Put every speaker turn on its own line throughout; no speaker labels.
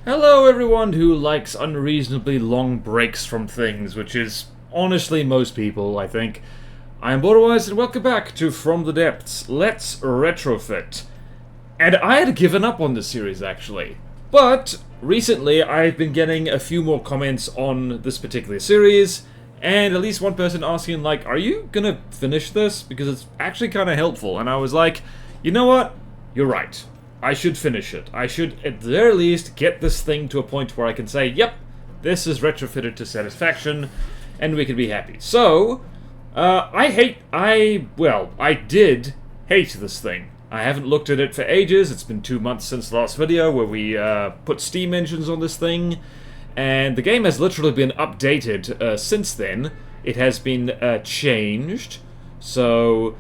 Hello everyone who likes unreasonably long breaks from things, which is honestly most people, I think. I'm BorderWise and welcome back to From the Depths, Let's Retrofit. And I had given up on this series actually, but recently I've been getting a few more comments on this particular series, and at least one person asking like, are you gonna finish this? Because it's actually kind of helpful, and I was like, you know what? You're right. I should finish it. I should, at the very least, get this thing to a point where I can say, yep, this is retrofitted to satisfaction, and we can be happy. So, I did hate this thing. I haven't looked at it for ages. It's been 2 months since the last video where we put Steam engines on this thing, and the game has literally been updated since then. It has been changed, so...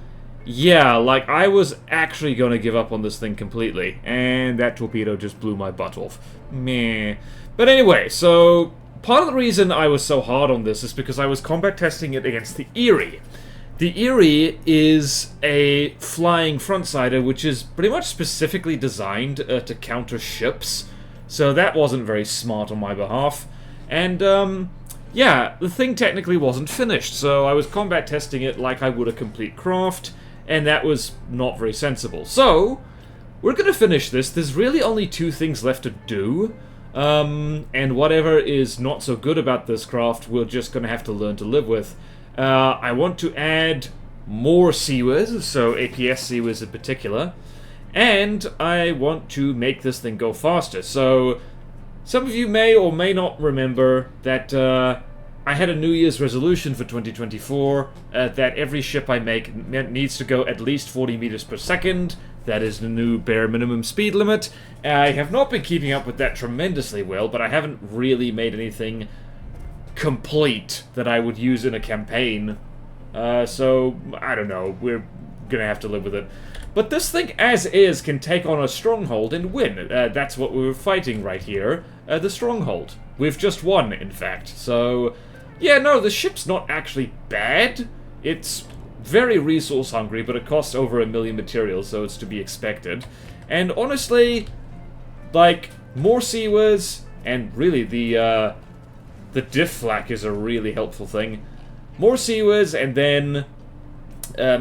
yeah, like, I was actually gonna give up on this thing completely, and that torpedo just blew my butt off. Meh. But anyway, so, part of the reason I was so hard on this is because I was combat testing it against the Eerie. The Eerie is a flying frontsider, which is pretty much specifically designed to counter ships, so that wasn't very smart on my behalf. And, yeah, the thing technically wasn't finished, so I was combat testing it like I would a complete craft, and that was not very sensible. So, we're gonna finish this. There's really only 2 things left to do. And whatever is not so good about this craft, we're just gonna have to learn to live with. I want to add more CIWS, so APS CIWS in particular. And I want to make this thing go faster. So, some of you may or may not remember that, I had a New Year's resolution for 2024 that every ship I make needs to go at least 40 meters per second. That is the new bare minimum speed limit. I have not been keeping up with that tremendously well, but I haven't really made anything complete that I would use in a campaign. So, I don't know. We're gonna have to live with it. But this thing, as is, can take on a stronghold and win. That's what we were fighting right here. The stronghold. We've just won, in fact. So... yeah, no, the ship's not actually bad. It's very resource hungry, but it costs over 1 million materials, so it's to be expected. And honestly, like, more CIWS, and really the diff flak is a really helpful thing. More CIWS, and then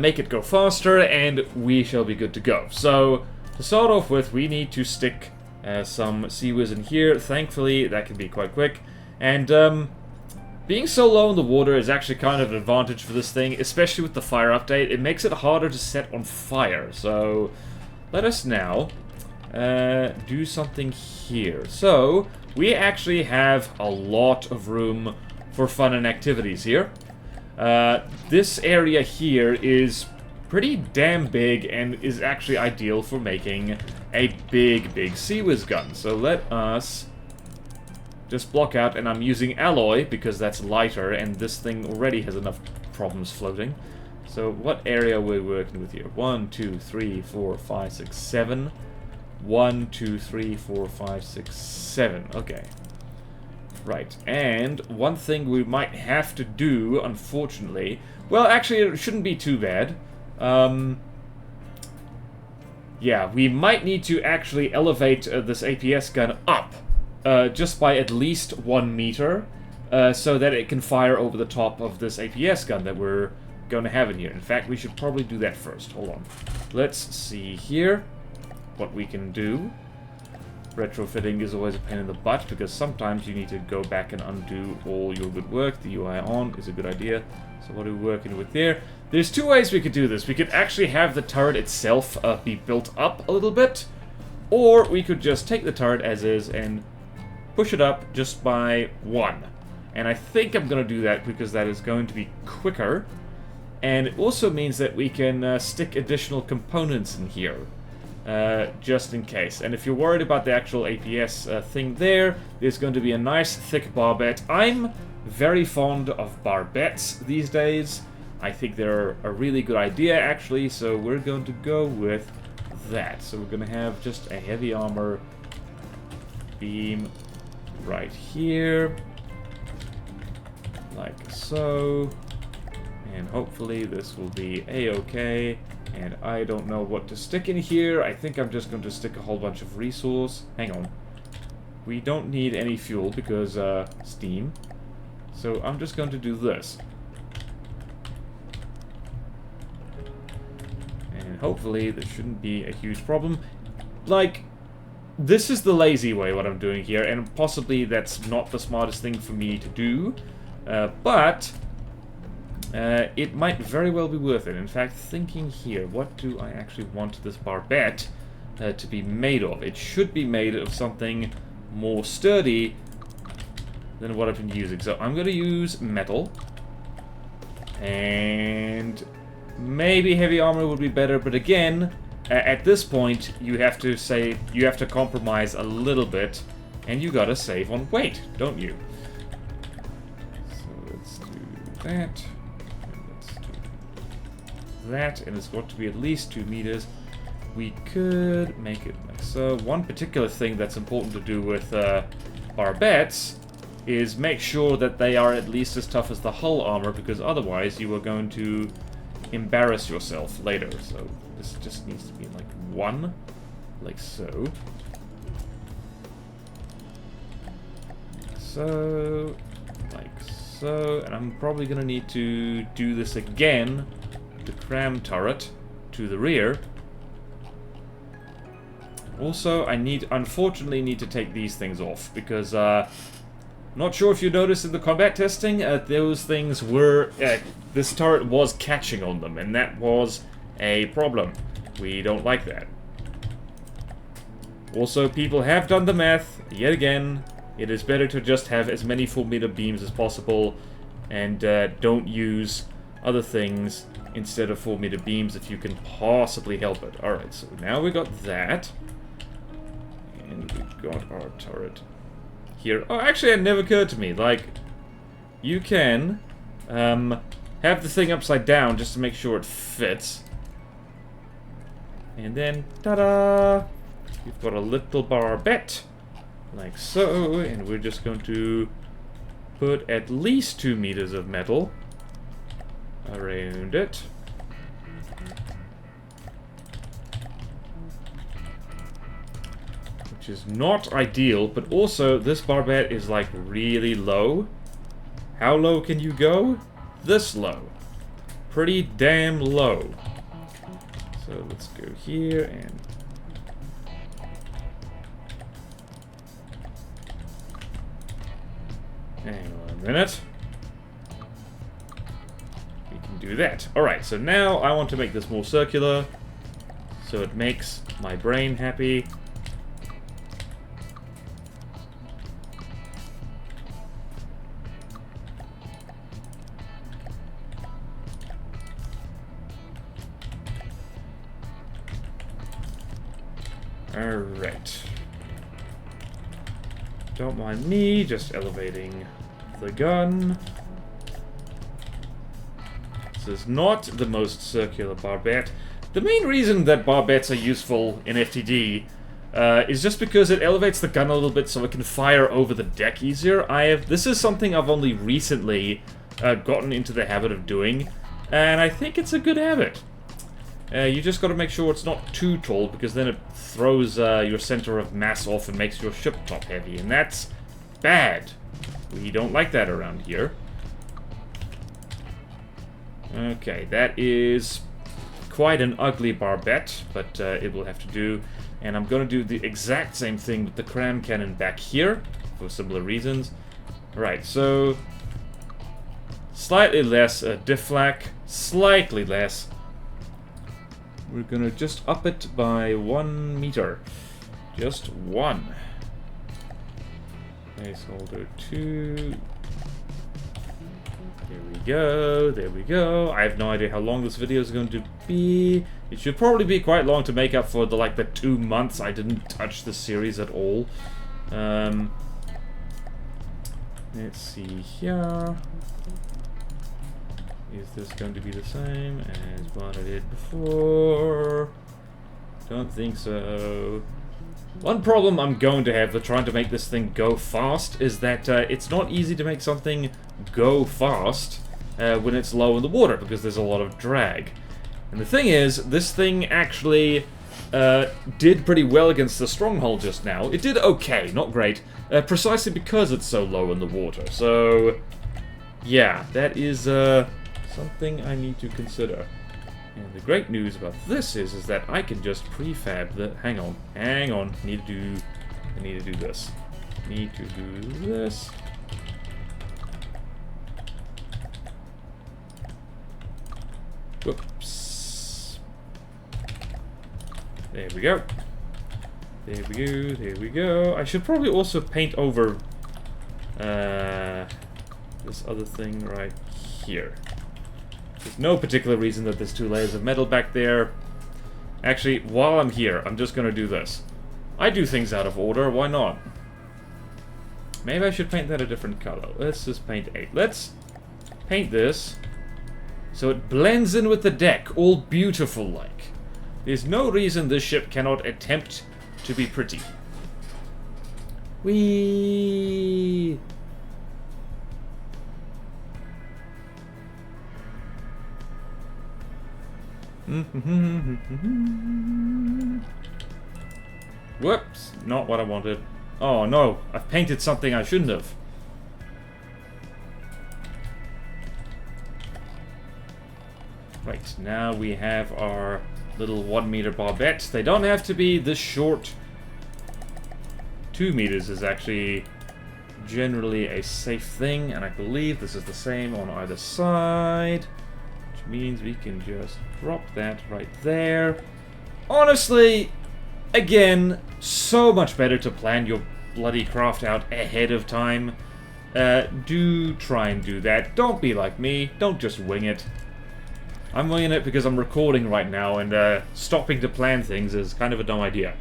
make it go faster, and we shall be good to go. So, to start off with, we need to stick some CIWS in here. Thankfully, that can be quite quick. And, being so low in the water is actually kind of an advantage for this thing, especially with the fire update. It makes it harder to set on fire. So, let us now do something here. So, we actually have a lot of room for fun and activities here. This area here is pretty damn big and is actually ideal for making a big CIWS gun. So, let us... just block out, and I'm using alloy because that's lighter, and this thing already has enough problems floating. So what area are we working with here? 1, 2, 3, 4, 5, 6, 7. 1, 2, 3, 4, 5, 6, 7. Okay. Right, and one thing we might have to do, unfortunately... well, actually, it shouldn't be too bad. Yeah, we might need to actually elevate this APS gun up. Just by at least 1 meter, so that it can fire over the top of this APS gun that we're going to have in here. In fact, we should probably do that first. Hold on. Let's see here what we can do. Retrofitting is always a pain in the butt, because sometimes you need to go back and undo all your good work. The UI on is a good idea. So what are we working with there? There's 2 ways we could do this. We could actually have the turret itself be built up a little bit, or we could just take the turret as is and push it up just by 1. And I think I'm going to do that because that is going to be quicker. And it also means that we can stick additional components in here, just in case. And if you're worried about the actual APS thing there's going to be a nice thick barbette. I'm very fond of barbettes these days. I think they're a really good idea, actually, so we're going to go with that. So we're going to have just a heavy armor beam right here, like so, and hopefully this will be a-okay. And I don't know what to stick in here. I think I'm just going to stick a whole bunch of resource. Hang on. we don't need any fuel because steam. So I'm just going to do this. And hopefully there shouldn't be a huge problem. Like, this is the lazy way what I'm doing here, and possibly that's not the smartest thing for me to do. But it might very well be worth it. In fact, thinking here, what do I actually want this barbette to be made of? It should be made of something more sturdy than what I've been using. So I'm going to use metal. And maybe heavy armor would be better, but again, at this point, you have to compromise a little bit, and you gotta save on weight, don't you? So let's do that. And let's do that, and it's got to be at least 2 meters. We could make it like so. One particular thing that's important to do with barbettes is make sure that they are at least as tough as the hull armor, because otherwise you are going to embarrass yourself later. So this just needs to be like 1, like so. So, like so, and I'm probably gonna need to do this again, the cram turret to the rear. Also, I unfortunately need to take these things off, because, not sure if you noticed in the combat testing, those things were, this turret was catching on them, and that was a problem. We don't like that. Also, people have done the math, yet again, it is better to just have as many 4-meter beams as possible, and don't use other things instead of 4-meter beams if you can possibly help it. Alright, so now we got that. And we've got our turret here. Oh, actually, it never occurred to me. Like, you can have the thing upside down just to make sure it fits. And then, ta-da! You've got a little barbette, like so. And we're just going to put at least 2 meters of metal around it. Which is not ideal, but also this barbette is like really low. How low can you go? This low. Pretty damn low. So let's go here and... hang on a minute. We can do that. Alright, so now I want to make this more circular, so it makes my brain happy. Alright. Don't mind me, just elevating the gun. This is not the most circular barbette. The main reason that barbettes are useful in FTD is just because it elevates the gun a little bit so it can fire over the deck easier. This is something I've only recently gotten into the habit of doing, and I think it's a good habit. You just got to make sure it's not too tall, because then it throws your center of mass off and makes your ship top heavy, and that's bad. We don't like that around here. Okay, that is quite an ugly barbette, but it will have to do. And I'm going to do the exact same thing with the cram cannon back here, for similar reasons. Right, so slightly less diff flak, slightly less. We're gonna just up it by 1 meter. Just 1. Placeholder 2. There we go, there we go. I have no idea how long this video is going to be. It should probably be quite long to make up for the 2 months I didn't touch the series at all. Let's see here. Is this going to be the same as what I did before? Don't think so. One problem I'm going to have with trying to make this thing go fast is that it's not easy to make something go fast when it's low in the water, because there's a lot of drag. And the thing is, this thing actually did pretty well against the stronghold just now. It did okay, not great, precisely because it's so low in the water. So, yeah, that is something I need to consider. And the great news about this is that I can just prefab the... Hang on. I need to do this. Whoops. There we go. There we go. I should probably also paint over this other thing right here. There's no particular reason that there's 2 layers of metal back there. Actually, while I'm here, I'm just gonna do this. I do things out of order, why not? Maybe I should paint that a different color. Let's just paint 8. Let's paint this so it blends in with the deck, all beautiful like. There's no reason this ship cannot attempt to be pretty. Whee! Whoops, not what I wanted. Oh no, I've painted something I shouldn't have. Right, now we have our little 1 meter barbettes. They don't have to be this short. 2 meters is actually generally a safe thing, and I believe this is the same on either side. Which means we can just drop that right there. Honestly, again, so much better to plan your bloody craft out ahead of time. Do try and do that. Don't be like me. Don't just wing it. I'm winging it because I'm recording right now, and stopping to plan things is kind of a dumb idea.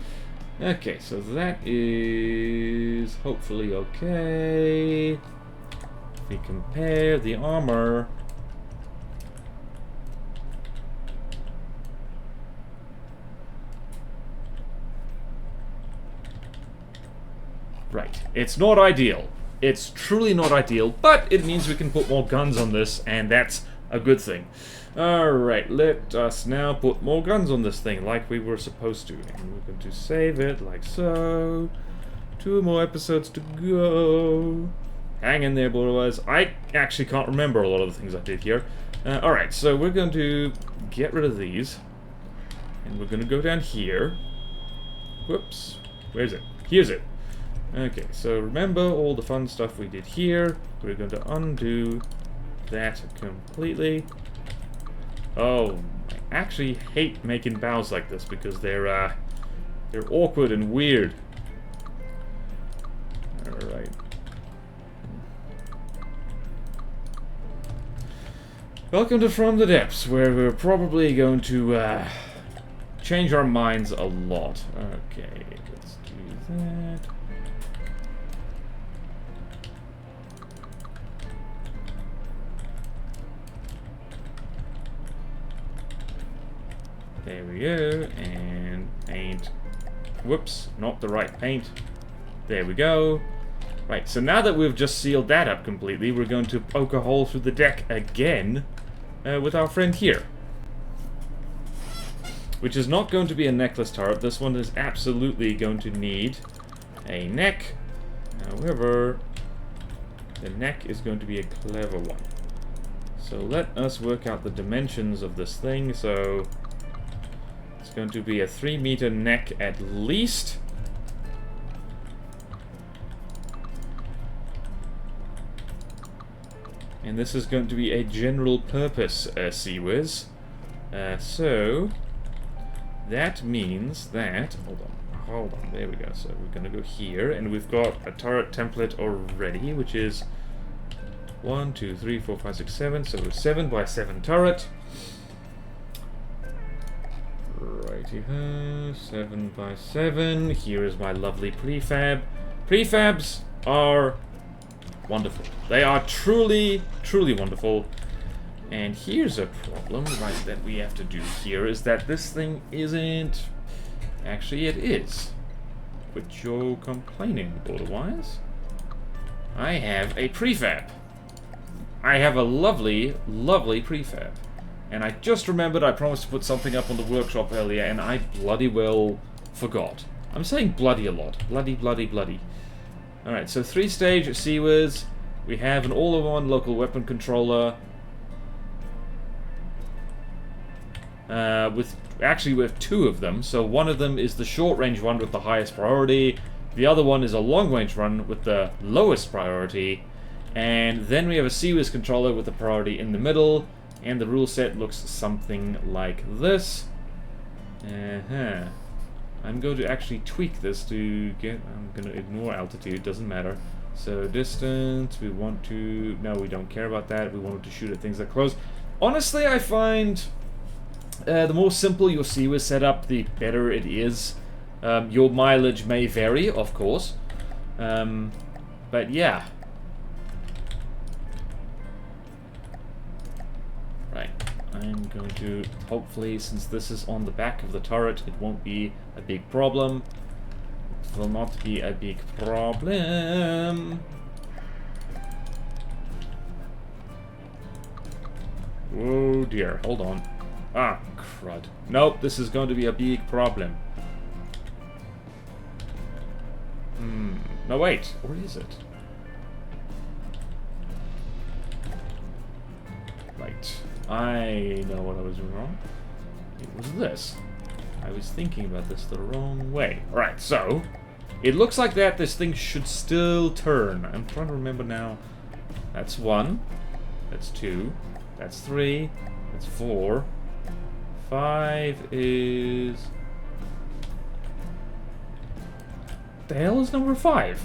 Okay, so that is hopefully okay. If we compare the armor... Right, it's not ideal. It's truly not ideal, but it means we can put more guns on this, and that's a good thing. Alright, let us now put more guns on this thing, like we were supposed to. And we're going to save it, like so. 2 more episodes to go. Hang in there, BorderWise. I actually can't remember a lot of the things I did here. Alright, so we're going to get rid of these. And we're going to go down here. Whoops. Where's it? Here's it. Okay, so remember all the fun stuff we did here. We're going to undo that completely. Oh, I actually hate making bows like this because they're awkward and weird. Alright. Welcome to From the Depths, where we're probably going to change our minds a lot. Okay, let's do that. There we go, and paint. Whoops, not the right paint. There we go. Right, so now that we've just sealed that up completely, we're going to poke a hole through the deck again with our friend here. Which is not going to be a necklace turret. This one is absolutely going to need a neck. However, the neck is going to be a clever one. So let us work out the dimensions of this thing. So it's going to be a 3 meter neck at least. And this is going to be a general purpose CIWS. So that means that, hold on, there we go. So we're going to go here, and we've got a turret template already, which is 1, 2, 3, 4, 5, 6, 7. So 7 by 7 turret. Righty-ho, 7 by 7. Here is my lovely prefab. Prefabs are wonderful. They are truly, truly wonderful. And here's a problem, right, that we have to do here, is that this thing isn't... Actually, it is. Quit your complaining, BorderWise. I have a prefab. I have a lovely, lovely prefab. And I just remembered I promised to put something up on the workshop earlier, and I bloody well forgot. I'm saying bloody a lot. Bloody, bloody, bloody. Alright, so 3-stage CIWS. We have an all-in-one local weapon controller. Actually, we have 2 of them. So one of them is the short-range one with the highest priority. The other one is a long-range one with the lowest priority. And then we have a CIWS controller with the priority in the middle. And the rule set looks something like this. I'm going to actually tweak this to get... I'm going to ignore altitude, doesn't matter. So distance, we want to... No, we don't care about that. We want to shoot at things that are close. Honestly, I find the more simple your CIWS setup, the better it is. Your mileage may vary, of course. But yeah. Right. I'm going to, hopefully, since this is on the back of the turret, it won't be a big problem. It will not be a big problem. Oh dear, hold on. Ah, crud. Nope, this is going to be a big problem. No, wait, or is it? Right. I know what I was doing wrong. It was this. I was thinking about this the wrong way. Alright, so it looks like that this thing should still turn. I'm trying to remember now. That's 1. That's 2. That's 3. That's 4. 5 is... What the hell is number 5?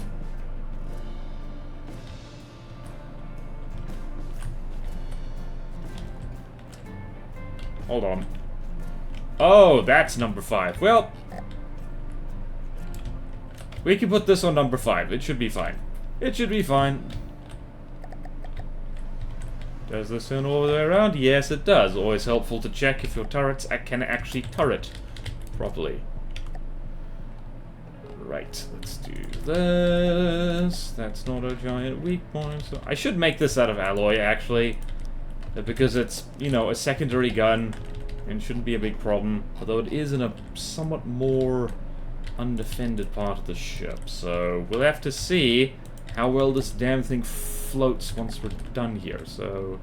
Hold on. Oh, that's number 5. Well, we can put this on number 5. It should be fine. It should be fine. Does this turn all the way around? Yes, it does. Always helpful to check if your turrets can actually turret properly. Right, let's do this. That's not a giant weak point. So I should make this out of alloy, actually. Because it's, you know, a secondary gun and shouldn't be a big problem. Although it is in a somewhat more undefended part of the ship. So we'll have to see how well this damn thing floats once we're done here. So,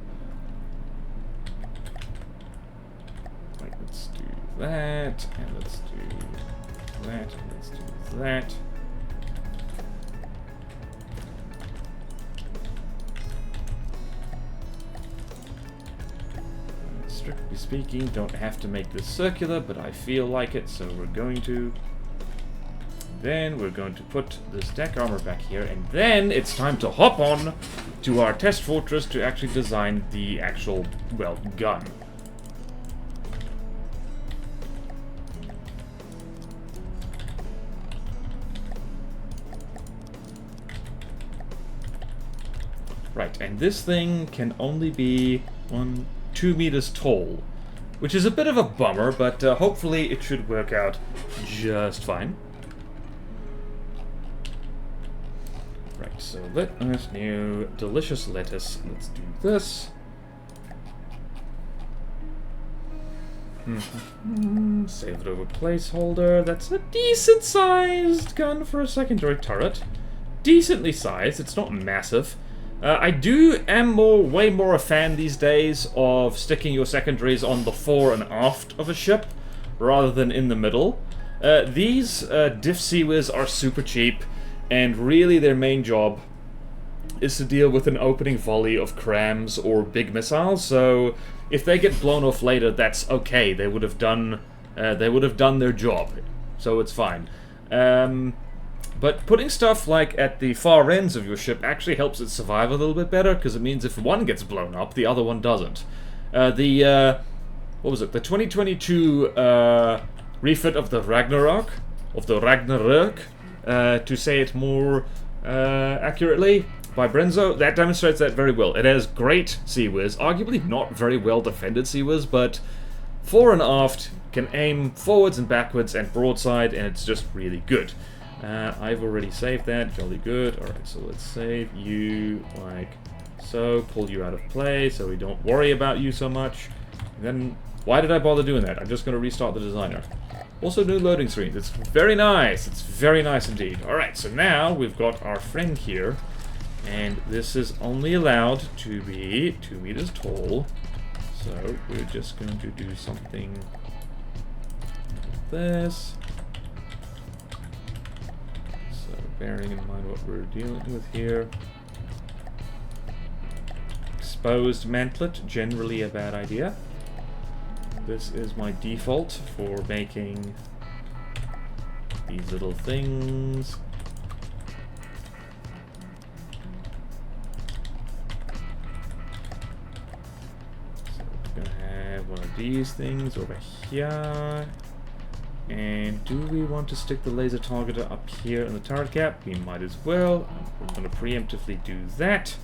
right, let's do that, and let's do that, and let's do that. Strictly speaking, don't have to make this circular, but I feel like it, so we're going to. Then we're going to put this deck armor back here, and then it's time to hop on to our test fortress to actually design the actual, well, gun. Right, and this thing can only be 2 meters tall, which is a bit of a bummer, but hopefully it should work out just fine. Right, so let us new delicious lettuce. Let's do this. Save it over placeholder. That's a decent sized gun for a secondary turret. Decently sized, it's not massive. I am way more a fan these days of sticking your secondaries on the fore and aft of a ship rather than in the middle. These diff CIWS are super cheap, and really their main job is to deal with an opening volley of crams or big missiles. So if they get blown off later, that's okay. They would have done their job, so it's fine. But putting stuff like at the far ends of your ship actually helps it survive a little bit better, because it means if one gets blown up, the other one doesn't. What was it? The 2022 refit of the Ragnarok, to say it more accurately, by Brenzo, that demonstrates that very well. It has great CIWS, arguably not very well defended CIWS, but fore and aft can aim forwards and backwards and broadside, and it's just really good. I've already saved that, jolly good. Alright, so let's save you like so, pull you out of play so we don't worry about you so much. Then, why did I bother doing that? I'm just going to restart the designer. Also, new loading screens. It's very nice. It's very nice indeed. Alright, so now we've got our friend here. And this is only allowed to be 2 meters tall. So we're just going to do something like this. So bearing in mind what we're dealing with here. Exposed mantlet, generally a bad idea. This is my default for making these little things. So we're gonna have one of these things over here. And do we want to stick the laser targeter up here in the turret cap? We might as well. I'm gonna preemptively do that.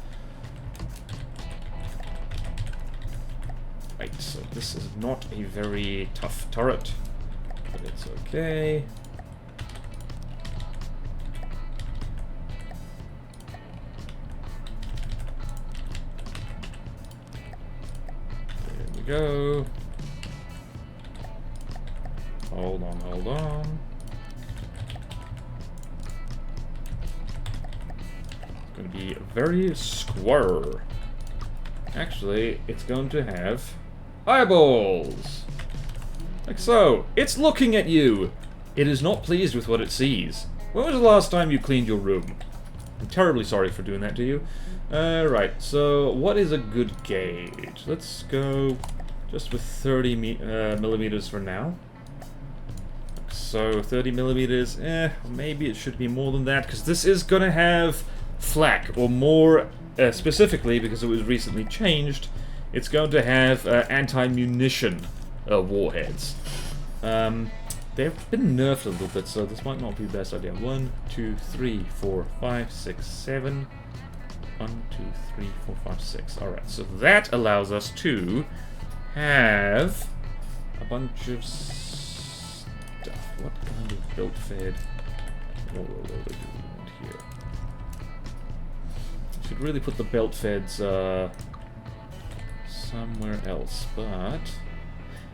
Right, so this is not a very tough turret, but it's okay. There we go. Hold on, hold on. It's going to be very square. Actually, it's going to have eyeballs! Like so. It's looking at you! It is not pleased with what it sees. When was the last time you cleaned your room? I'm terribly sorry for doing that to you. Right, so what is a good gauge? Let's go just with 30 millimeters for now. So 30 millimeters, maybe it should be more than that, because this is going to have flak, or more specifically, because it was recently changed, it's going to have anti-munition warheads. They've been nerfed a little bit, so this might not be the best idea. 1, 2, 3, 4, 5, 6, 7. 1, 2, 3, 4, 5, 6. Alright, so that allows us to have a bunch of stuff. What kind of built-fed autoloader do we want here? Should really put the belt feds somewhere else, but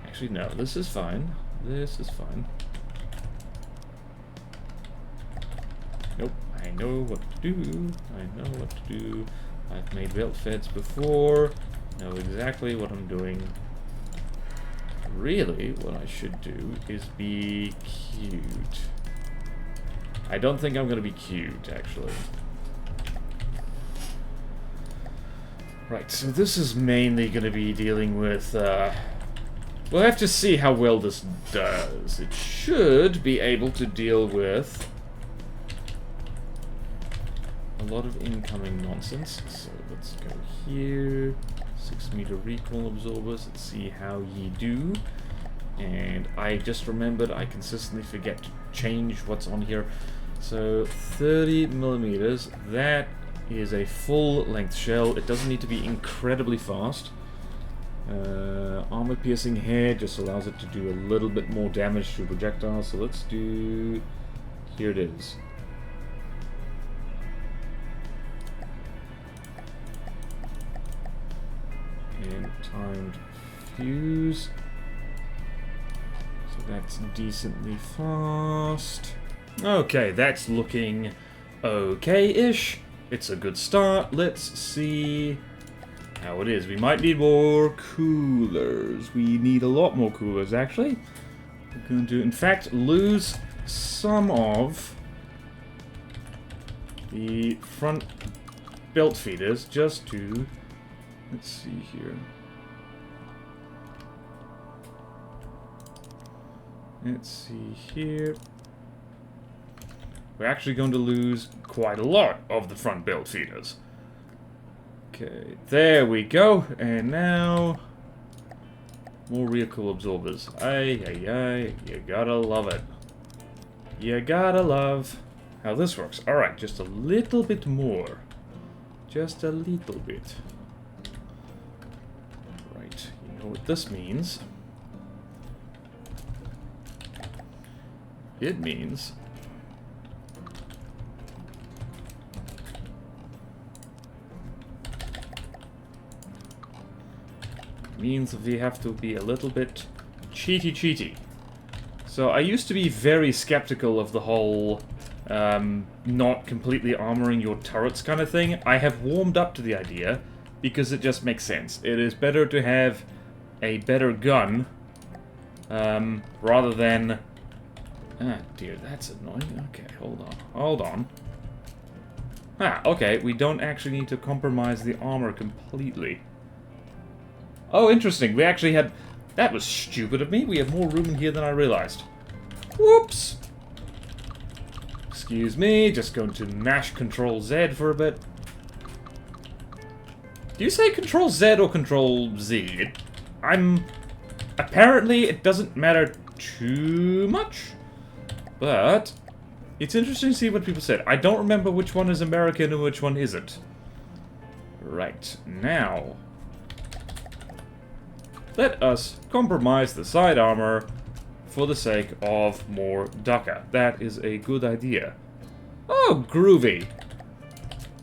actually no, this is fine. This is fine. Nope, I know what to do. I know what to do. I've made belt feds before. Know exactly what I'm doing. Really, what I should do is be cute. I don't think I'm going to be cute, actually. Right, so this is mainly going to be dealing with, we'll have to see how well this does. It should be able to deal with a lot of incoming nonsense. So let's go here. 6-meter recoil absorbers. Let's see how ye do. And I just remembered I consistently forget to change what's on here. So 30 millimeters. That is a full-length shell. It doesn't need to be incredibly fast. Armor-piercing hair just allows it to do a little bit more damage to projectiles. So let's do... Here it is. And timed fuse. So that's decently fast. Okay, that's looking okay-ish. It's a good start. Let's see how it is. We might need more coolers. We need a lot more coolers, actually. We're going to, in fact, lose some of the front belt feeders just to... Let's see here. Let's see here. We're actually going to lose quite a lot of the front belt feeders. Okay, there we go. And now... more recoil absorbers. Ay, ay, ay. You gotta love it. You gotta love how this works. Alright, just a little bit more. Just a little bit. Right, you know what this means. It means... means we have to be a little bit cheaty. So I used to be very skeptical of the whole not completely armoring your turrets kind of thing. I have warmed up to the idea because it just makes sense. It is better to have a better gun rather than... Ah, dear, that's annoying. Okay, hold on. Ah, okay, we don't actually need to compromise the armor completely. Oh, interesting. We actually had... That was stupid of me. We have more room in here than I realized. Whoops! Excuse me, just going to mash Control Z for a bit. Do you say Control Z or Control Z? Apparently, it doesn't matter too much. But it's interesting to see what people said. I don't remember which one is American and which one isn't. Right, now... Let us compromise the side armor for the sake of more Dhaka. That is a good idea. Oh, groovy.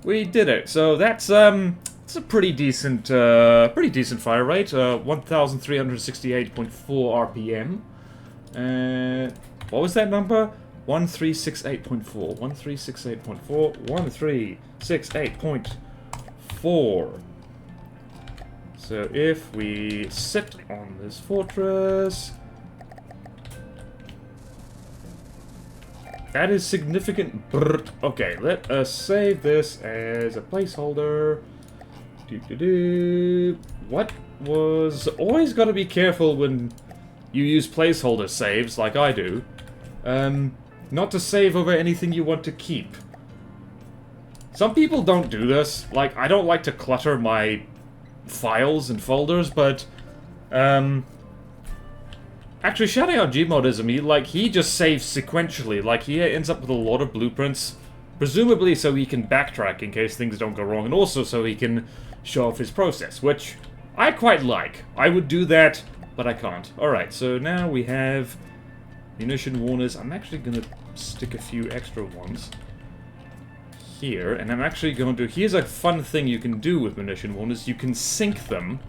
We did it. So that's it's a pretty decent fire rate. 1,368.4 RPM. What was that number? 1368.4. 1368.4. 1368.4. So if we sit on this fortress... That is significant. Okay, let us save this as a placeholder. What was... Always gotta be careful when you use placeholder saves, like I do. Not to save over anything you want to keep. Some people don't do this. Like, I don't like to clutter my files and folders, but actually shouting out Gmodism, he just saves sequentially. Like, he ends up with a lot of blueprints, presumably so he can backtrack in case things don't go wrong, and also so he can show off his process, which I quite like. I would do that, but I can't. Alright, so now we have munition warners. I'm actually gonna stick a few extra ones here, and I'm actually going to... Here's a fun thing you can do with munition warners. You can sink them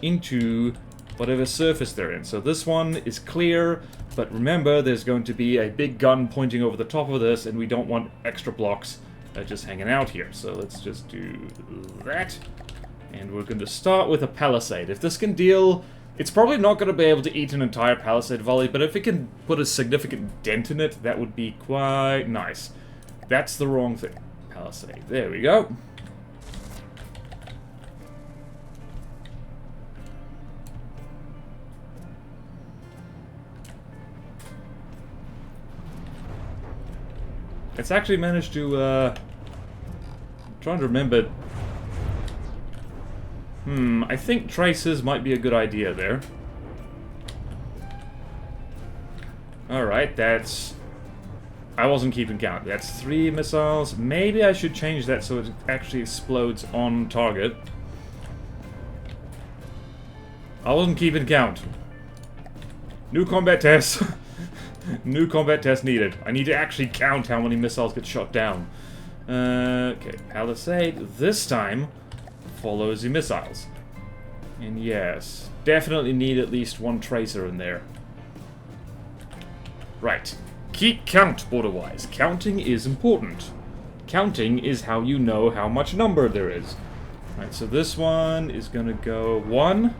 into whatever surface they're in. So this one is clear, but remember, there's going to be a big gun pointing over the top of this, and we don't want extra blocks just hanging out here. So let's just do that. And we're going to start with a palisade. If this can deal... It's probably not going to be able to eat an entire palisade volley, but if it can put a significant dent in it, that would be quite nice. That's the wrong thing. Palisade. There we go. It's actually managed to, I'm trying to remember. I think traces might be a good idea there. Alright, that's... I wasn't keeping count. That's 3 missiles. Maybe I should change that so it actually explodes on target. I wasn't keeping count. New combat test. New combat test needed. I need to actually count how many missiles get shot down. Okay, Palisade this time follows the missiles. And yes, definitely need at least 1 tracer in there. Right. Keep count, BorderWise. Counting is important. Counting is how you know how much number there is. Right, so this one is gonna go 1,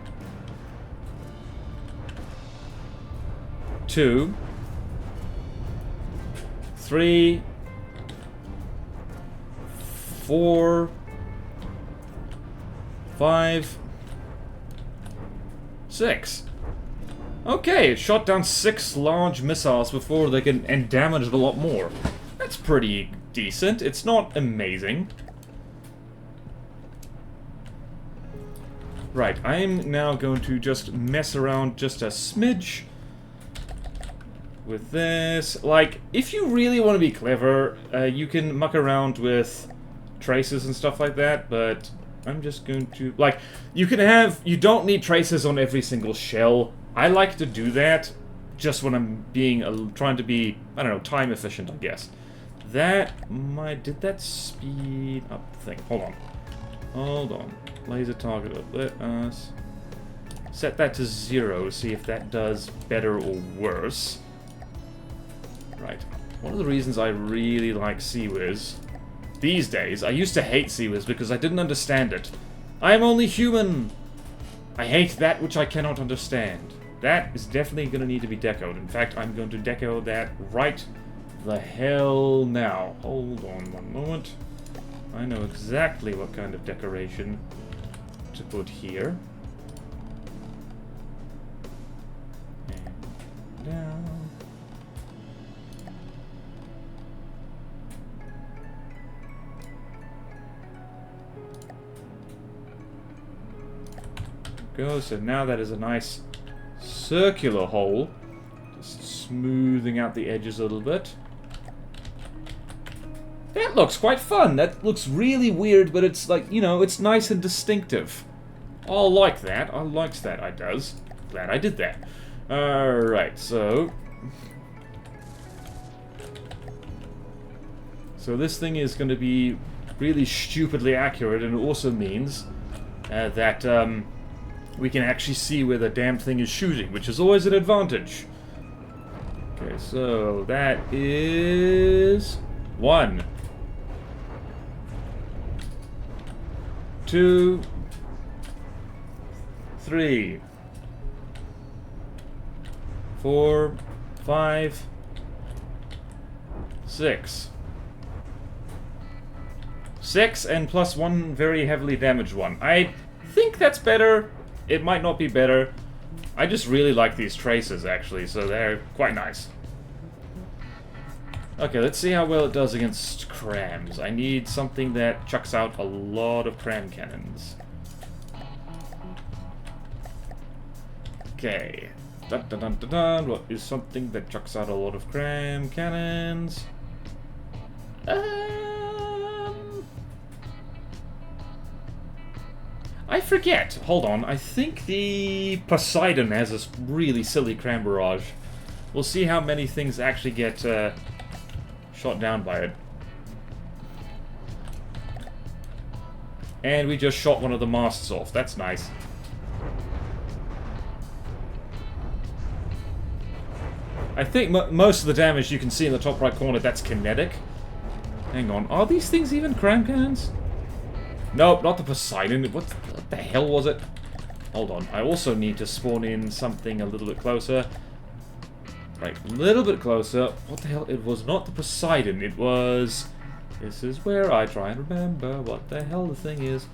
2, 3, 4, 5, 6. Okay, it shot down 6 large missiles before they can... and damaged a lot more. That's pretty decent. It's not amazing. Right, I'm now going to just mess around just a smidge with this. Like, if you really want to be clever, you can muck around with traces and stuff like that, but I'm just going to... Like, you can have... You don't need traces on every single shell. I like to do that just when I'm being... trying to be, I don't know, time efficient, I guess. That might... Did that speed up the thing? Hold on. Hold on. Laser target up. Let us... Set that to 0, see if that does better or worse. Right. One of the reasons I really like CIWS these days, I used to hate CIWS because I didn't understand it. I am only human! I hate that which I cannot understand. That is definitely going to need to be decoed. In fact, I'm going to deco that right the hell now. Hold on one moment. I know exactly what kind of decoration to put here. And down. Go. So now that is a nice circular hole. Just smoothing out the edges a little bit. That looks quite fun. That looks really weird, but it's like, you know, it's nice and distinctive. I like that. I likes that. I does. Glad I did that. Alright, so... So this thing is going to be really stupidly accurate, and it also means that we can actually see where the damn thing is shooting, which is always an advantage. Okay, so that is... 1, 2, 3, 4, 5, 6. 6 and plus 1 very heavily damaged one. I think that's better. It might not be better. I just really like these traces, actually, so they're quite nice. Okay, let's see how well it does against crams. I need something that chucks out a lot of cram cannons. Okay. Dun, dun, dun, dun, dun. What is something that chucks out a lot of cram cannons? I forget. Hold on. I think the Poseidon has this really silly cram barrage. We'll see how many things actually get shot down by it. And we just shot one of the masts off. That's nice. I think most of the damage you can see in the top right corner, that's kinetic. Hang on. Are these things even cram cannons? Nope, not the Poseidon. What the hell was it? Hold on. I also need to spawn in something a little bit closer. Right, a little bit closer. What the hell? It was not the Poseidon. It was... This is where I try and remember what the hell the thing is.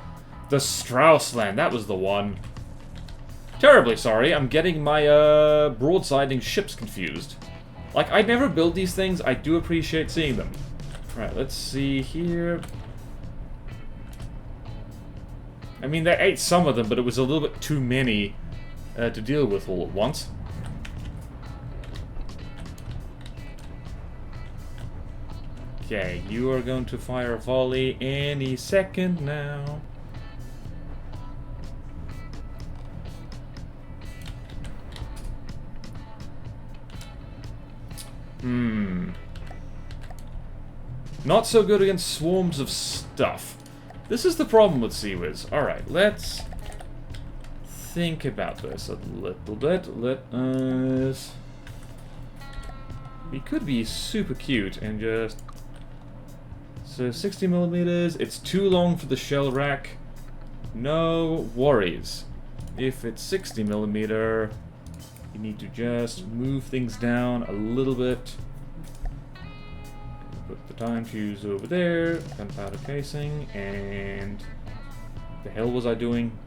The Straussland. That was the one. Terribly sorry. I'm getting my broadsiding ships confused. Like, I never build these things. I do appreciate seeing them. Right, let's see here. I mean, they ate some of them, but it was a little bit too many to deal with all at once. Okay, you are going to fire a volley any second now. Not so good against swarms of stuff. This is the problem with CIWS. Alright, let's think about this a little bit. Let us... We could be super cute and just... So 60mm, it's too long for the shell rack. No worries. If it's 60mm, you need to just move things down a little bit. Put the time fuse over there, gunpowder casing, and the hell was I doing?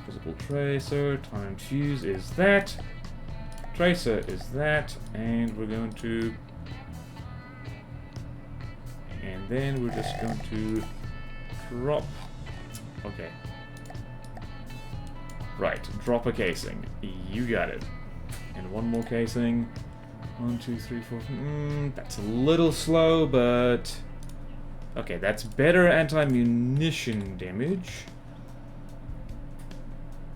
Visible tracer, time fuse is that, tracer is that, and we're going to, and then we're just going to drop, okay. Right, drop a casing. You got it. And one more casing. 1, 2, 3, 4. That's a little slow, but... Okay, that's better anti-munition damage.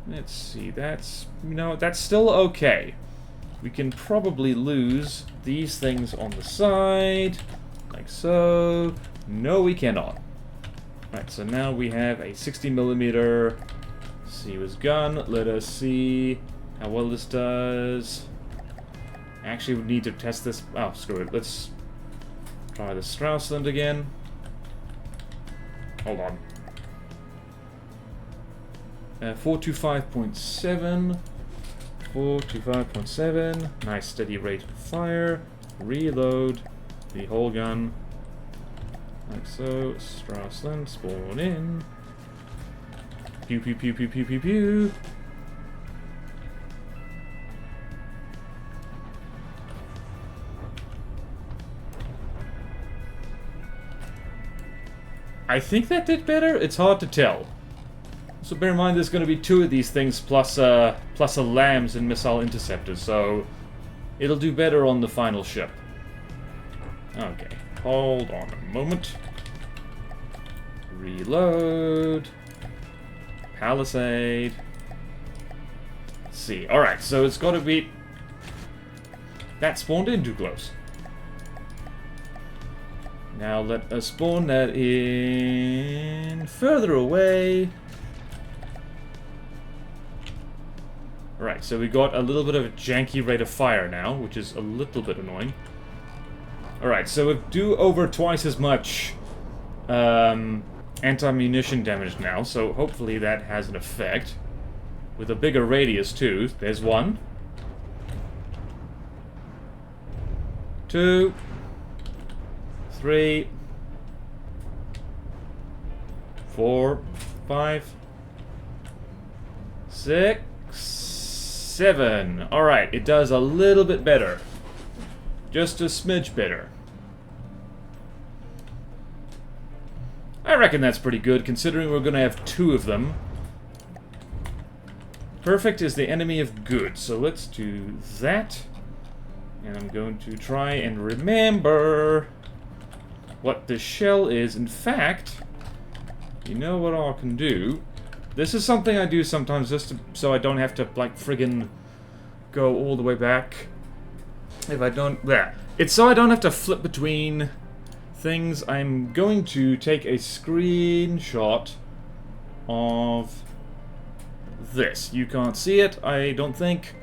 Let's see, that's... You know, that's still okay. We can probably lose these things on the side. Like so. No, we cannot. Right, so now we have a 60mm CIWS gun. Let us see how well this does. Actually, we need to test this. Oh, screw it. Let's try the Straussland again. Hold on. 425.7. 425.7. Nice steady rate of fire. Reload the whole gun. Like so. Straussland, spawn in. Pew pew pew pew pew pew pew. I think that did better. It's hard to tell. So bear in mind there's going to be 2 of these things plus a LAMS and missile interceptor, so it'll do better on the final ship. Okay, hold on a moment. Reload. Palisade. Let's see. Alright, so it's got to be... That spawned in too close. Now let us spawn that in further away. Right, so we got a little bit of a janky rate of fire now, which is a little bit annoying. Alright, so we do over twice as much anti-munition damage now, so hopefully that has an effect. With a bigger radius too. There's 1. 2. 3, 4, 5, 6, 7. Alright, it does a little bit better. Just a smidge better. I reckon that's pretty good, considering we're going to have 2 of them. Perfect is the enemy of good, so let's do that. And I'm going to try and remember what the shell is. In fact, you know what I can do? This is something I do sometimes just so I don't have to, like, friggin' go all the way back. If I don't... There. It's so I don't have to flip between things. I'm going to take a screenshot of this. You can't see it, I don't think.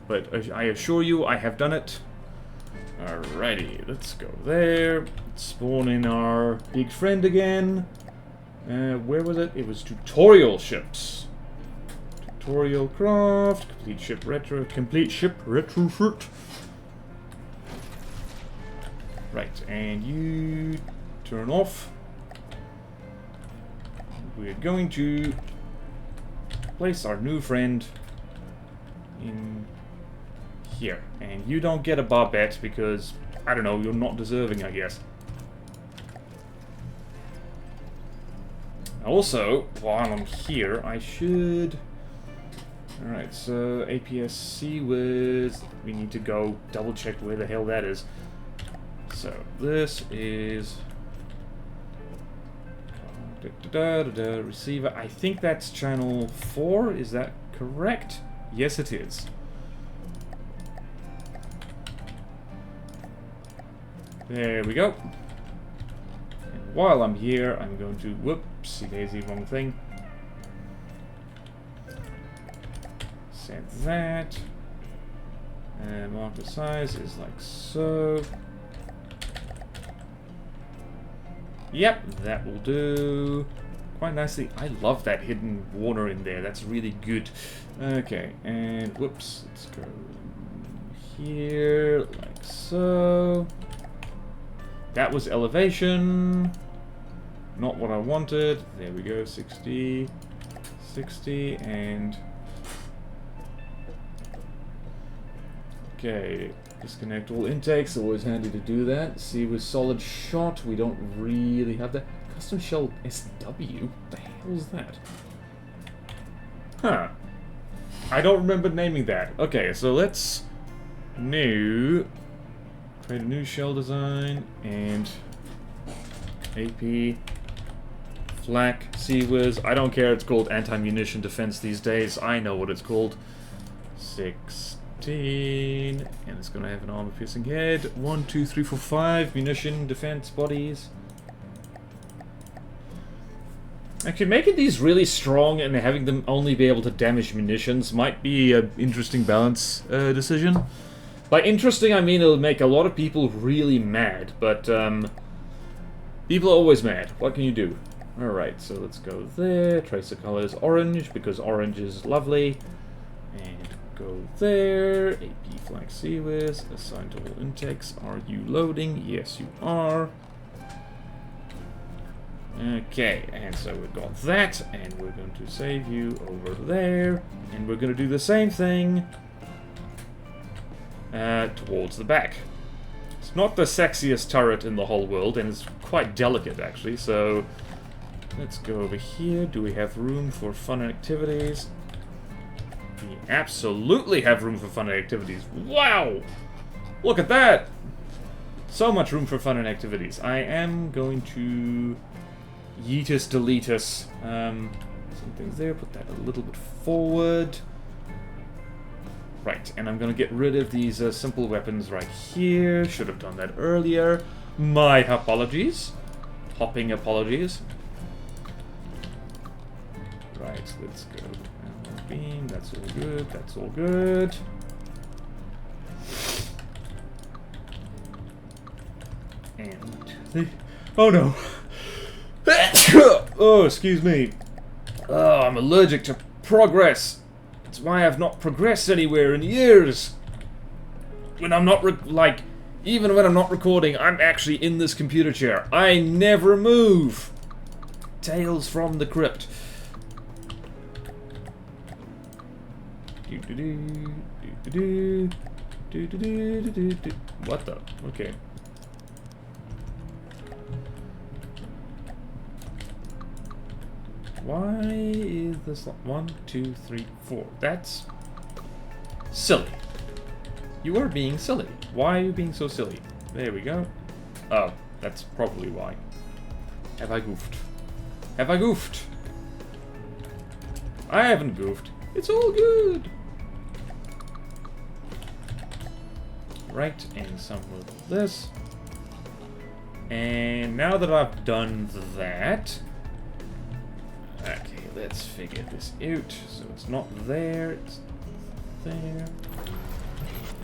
But I assure you, I have done it. Alrighty, let's go there. Spawn in our big friend again. Where was it? It was tutorial ships. Tutorial craft. Complete ship retrofit. Right, and you turn off. We're going to place our new friend in here. And you don't get a barbette because, I don't know, you're not deserving, I guess. Also, while I'm here, I should... Alright, so APS CIWS, we need to go double check where the hell that is. So, this is... receiver, I think that's channel 4, is that correct? Yes, it is. There we go. And while I'm here, I'm going to... Whoopsie daisy, wrong thing. Set that. And mark the size is like so. Yep, that will do. Quite nicely. I love that hidden water in there. That's really good. Okay, and whoops. Let's go here, like so. That was elevation. Not what I wanted. There we go. 60, 60, and... Okay, disconnect all intakes. Always handy to do that. See, with solid shot, we don't really have that. Custom shell SW? What the hell is that? Huh. I don't remember naming that. Okay, so let's create a new shell design, and AP, flak, CIWS. I don't care, it's called anti-munition defense these days. I know what it's called. 16, and it's gonna have an armor-piercing head. 1, 2, 3, 4, 5 munition defense bodies. Actually, making these really strong and having them only be able to damage munitions might be an interesting balance decision. By interesting, I mean it'll make a lot of people really mad, but people are always mad. What can you do? Alright, so let's go there. Trace the color is orange, because orange is lovely. And go there. AP flag CIWS. Assign to all intakes. Are you loading? Yes, you are. Okay, and so we've got that, and we're going to save you over there, and we're going to do the same thing towards the back. It's not the sexiest turret in the whole world, and it's quite delicate, actually, so let's go over here. Do we have room for fun and activities? We absolutely have room for fun and activities. Wow! Look at that! So much room for fun and activities. I am going to yeetus deletus. Something's there, put that a little bit forward. Right, and I'm gonna get rid of these simple weapons right here. Should have done that earlier. My apologies. Hopping apologies. Right, let's go. Beam, that's all good, that's all good. And oh no. Oh, excuse me. Oh, I'm allergic to progress. That's why I've not progressed anywhere in years. When I'm not, even when I'm not recording, I'm actually in this computer chair. I never move. Tales from the crypt. What the? Okay. Why is this 1, 2, 3, 4? That's silly. You are being silly. Why are you being so silly? There we go. Oh, that's probably why. Have I goofed? Have I goofed? I haven't goofed. It's all good. Right, and some of this. And now that I've done that, okay, let's figure this out. So it's not there, it's there.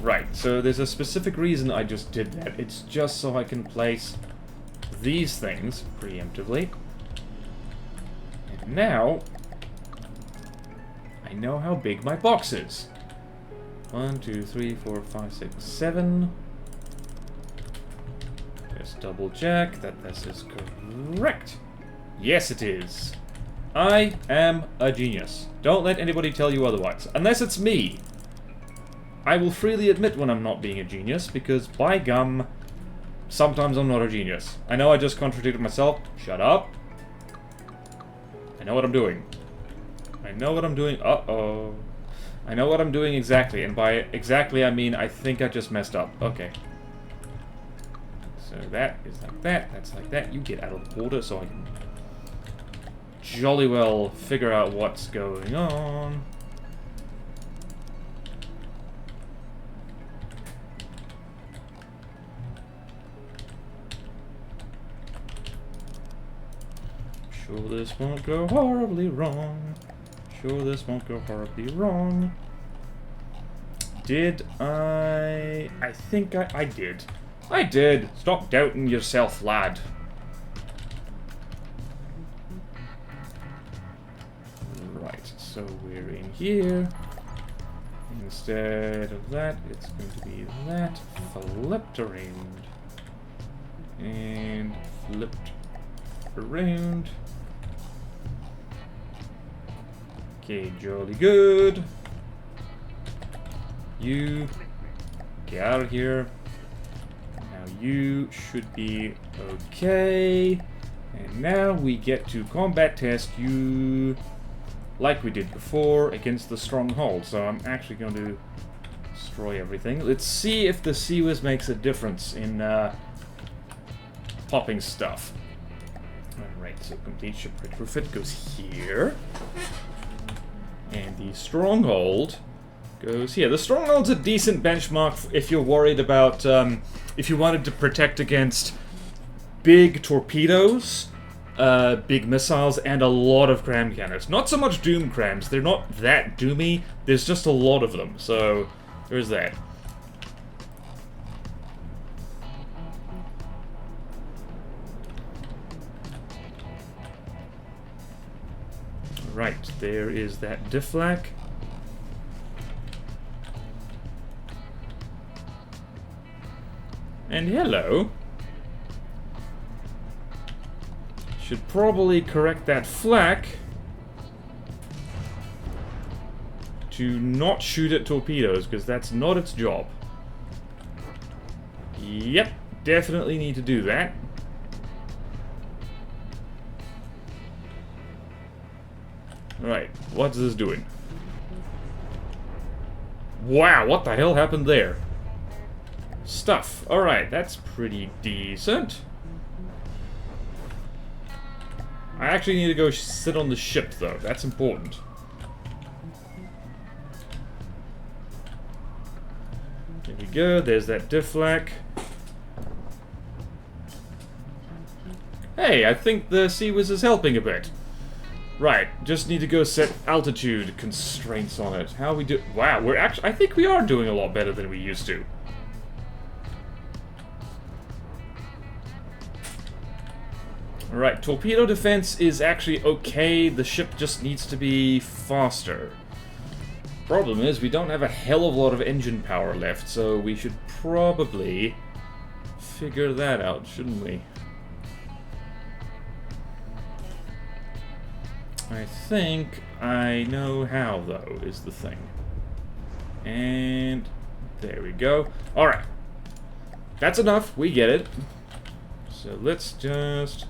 Right, so there's a specific reason I just did that. It's just so I can place these things preemptively. And now, I know how big my box is. 1, 2, 3, 4, 5, 6, 7. Just double check that this is correct. Yes, it is. I am a genius. Don't let anybody tell you otherwise. Unless it's me. I will freely admit when I'm not being a genius, because by gum, sometimes I'm not a genius. I know I just contradicted myself. Shut up. I know what I'm doing. I know what I'm doing. Uh-oh. I know what I'm doing exactly, and by exactly I mean I think I just messed up. Okay. So that is like that, that's like that. You get out of the water so I can jolly well figure out what's going on. Sure this won't go horribly wrong. Sure this won't go horribly wrong. Did I think I did. I did. Stop doubting yourself, lad. Right, so we're in here. Instead of that, it's going to be that. Flipped around. And flipped around. Okay, jolly good. You get out of here. Now you should be okay. And now we get to combat test you like we did before against the stronghold. So I'm actually going to destroy everything. Let's see if the CIWS makes a difference in popping stuff. Alright, so complete ship retrofit goes here. And the stronghold goes here. The stronghold's a decent benchmark if you're worried about, if you wanted to protect against big torpedoes. big missiles and a lot of cram cannons. Not so much doom crams, they're not that doomy, there's just a lot of them, so there's that. Right, there is that deflak. And hello. Should probably correct that flak to not shoot at torpedoes, because that's not its job. Yep, definitely need to do that. Right, what's this doing? Wow, what the hell happened there? Stuff. Alright, that's pretty decent. I actually need to go sit on the ship, though. That's important. There we go. There's that deflak. Hey, I think the CIWS is helping a bit. Right, just need to go set altitude constraints on it. How we do... Wow, we're actually... I think we are doing a lot better than we used to. Alright, torpedo defense is actually okay. The ship just needs to be faster. Problem is, we don't have a hell of a lot of engine power left, so we should probably figure that out, shouldn't we? I think I know how, though, is the thing. And there we go. Alright. That's enough. We get it. So let's just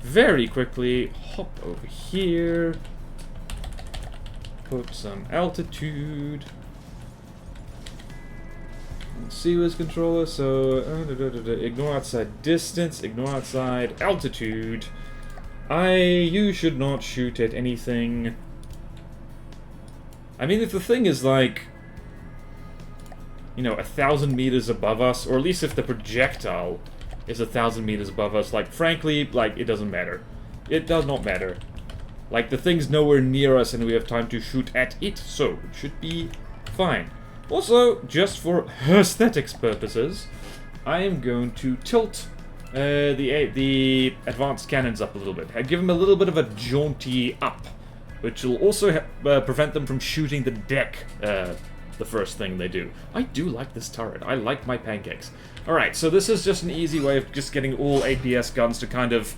very quickly hop over here. Put some altitude. CIWS controller, so ignore outside distance, ignore outside altitude. You should not shoot at anything. I mean, if the thing is like, you know, 1,000 meters above us, or at least if the projectile is 1,000 meters above us, like, frankly, like, it doesn't matter. It does not matter. Like, the thing's nowhere near us and we have time to shoot at it, so it should be fine. Also, just for aesthetics purposes, I am going to tilt the advanced cannons up a little bit. I give them a little bit of a jaunty up, which will also prevent them from shooting the deck the first thing they do. I do like this turret. I like my pancakes. Alright, so this is just an easy way of just getting all APS guns to kind of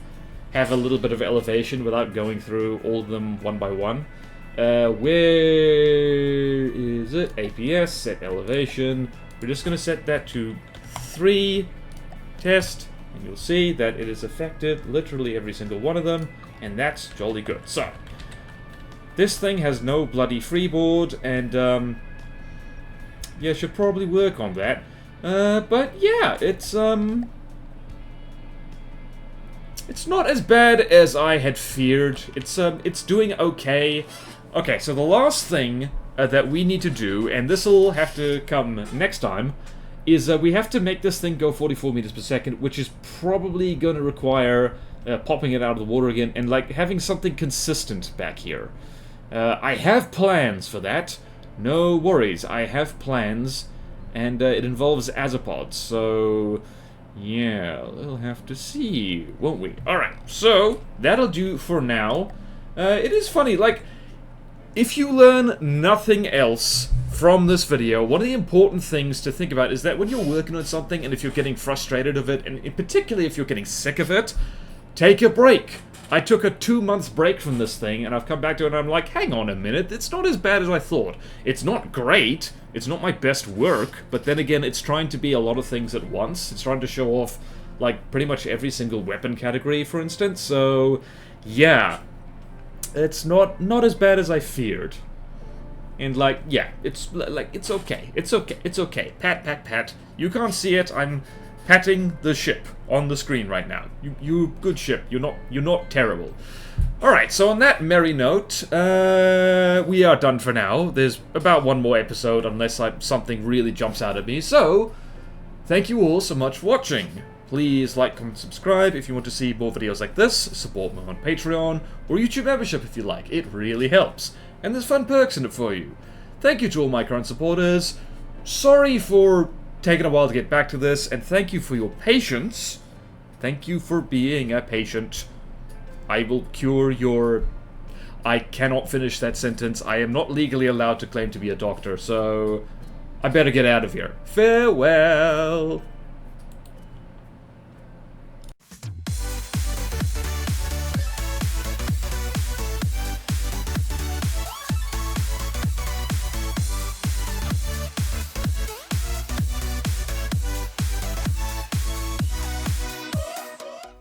have a little bit of elevation without going through all of them one by one. Where is it? APS, set elevation. We're just going to set that to 3, test. And you'll see that it has affected literally every single one of them, and that's jolly good. So, this thing has no bloody freeboard, and, yeah, should probably work on that. But, yeah, it's not as bad as I had feared. It's doing okay. Okay, so the last thing that we need to do, and this will have to come next time, is we have to make this thing go 44 meters per second, which is probably going to require popping it out of the water again, and like having something consistent back here. I have plans for that. No worries, I have plans, and it involves azapods, so yeah, we'll have to see, won't we? Alright, so that'll do for now. It is funny, like, if you learn nothing else from this video, one of the important things to think about is that when you're working on something, and if you're getting frustrated of it, and particularly if you're getting sick of it, take a break. I took a 2-month break from this thing, and I've come back to it, and I'm like, hang on a minute, it's not as bad as I thought. It's not great, it's not my best work, but then again, it's trying to be a lot of things at once. It's trying to show off, like, pretty much every single weapon category, for instance, so, yeah. It's not as bad as I feared. And, like, yeah, it's, like, it's okay. It's okay. It's okay. Pat, pat, pat. You can't see it. I'm patting the ship on the screen right now. You good ship. You're not terrible. Alright, so on that merry note, we are done for now. There's about one more episode, unless, like, something really jumps out at me. So, thank you all so much for watching. Please like, comment, subscribe if you want to see more videos like this, support me on Patreon, or YouTube membership if you like. It really helps. And there's fun perks in it for you. Thank you to all my current supporters. Sorry for taking a while to get back to this, and thank you for your patience. Thank you for being a patient. I will cure your... I cannot finish that sentence. I am not legally allowed to claim to be a doctor, so I better get out of here. Farewell!